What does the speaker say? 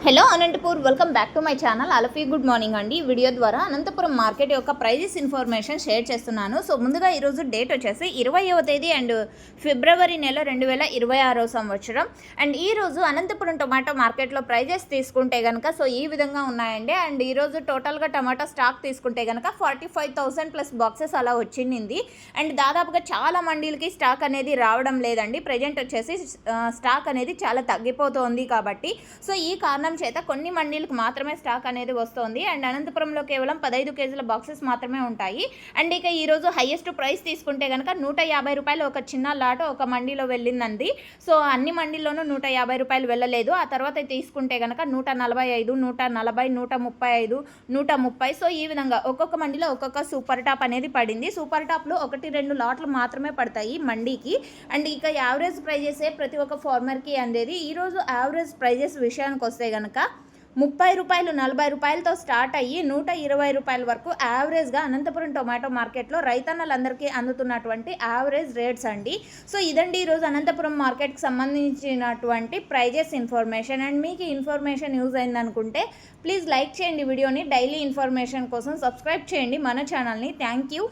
Hello Anantapur, welcome back to my channel. అలఫీ good morning అండి. Video ద్వారా అనంతపురం మార్కెట్ యొక్క ప్రైజెస్ ఇన్ఫర్మేషన్ షేర్ చేస్తున్నాను. సో ముందుగా ఈరోజు డేట్ వచ్చేసి 20వ తేదీ అండ్ ఫిబ్రవరి నెల 2026 సంవత్సరం. అండ్ ఈరోజు అనంతపురం టొమాటో మార్కెట్లో ప్రైజెస్ తీసుకుంటే కనుక సో ఈ విధంగా ఉన్నాయండి. అండ్ ఈరోజు టోటల్గా టమాటో స్టాక్ తీసుకుంటే కనుక 45,000 ప్లస్ బాక్సెస్ అలా వచ్చింది. అండ్ దాదాపుగా చాలా మండీలకి స్టాక్ అనేది రావడం లేదండి. ప్రజెంట్ వచ్చేసి స్టాక్ అనేది చాలా తగ్గిపోతుంది కాబట్టి సో ఈ కారణం చేత కొన్ని మండీలకు మాత్రమే స్టాక్ అనేది వస్తుంది. అండ్ అనంతపురంలో కేవలం 15 కేజీల బాక్సెస్ మాత్రమే ఉంటాయి. అండ్ ఇక ఈరోజు హైయెస్ట్ ప్రైస్ తీసుకుంటే కనుక 150 రూపాయలు ఒక చిన్న లాట్ ఒక మండీలో వెళ్ళిందండి. సో అన్ని మండీల్లోనూ 150 రూపాయలు వెళ్ళలేదు. ఆ తర్వాత తీసుకుంటే కనుక 145, 140, 135, 130. సో ఈ విధంగా ఒక్కొక్క మండీలో ఒక్కొక్క సూపర్ టాప్ అనేది పడింది. సూపర్ టాప్లో 1-2 లాట్లు మాత్రమే పడతాయి మండీకి. అండ్ ఇక యావరేజ్ ప్రైజెసే ప్రతి ఒక్క ఫార్మర్కి అందేది. ఈరోజు యావరేజ్ ప్రైజెస్ విషయానికి వస్తే కనుక 30 రూపాయలు, 40 రూపాయలతో స్టార్ట్ అయ్యి 120 రూపాయల వరకు యావరేజ్గా అనంతపురం టొమాటో మార్కెట్లో రైతన్నలందరికీ అందుతున్నటువంటి యావరేజ్ రేట్స్ అండి. సో ఇదండి ఈరోజు అనంతపురం మార్కెట్కి సంబంధించినటువంటి ప్రైజెస్ ఇన్ఫర్మేషన్. అండ్ మీకు ఇన్ఫర్మేషన్ యూజ్ అయిందనుకుంటే ప్లీజ్ లైక్ చేయండి వీడియోని. డైలీ ఇన్ఫర్మేషన్ కోసం సబ్స్క్రైబ్ చేయండి మన ఛానల్ని. Thank you.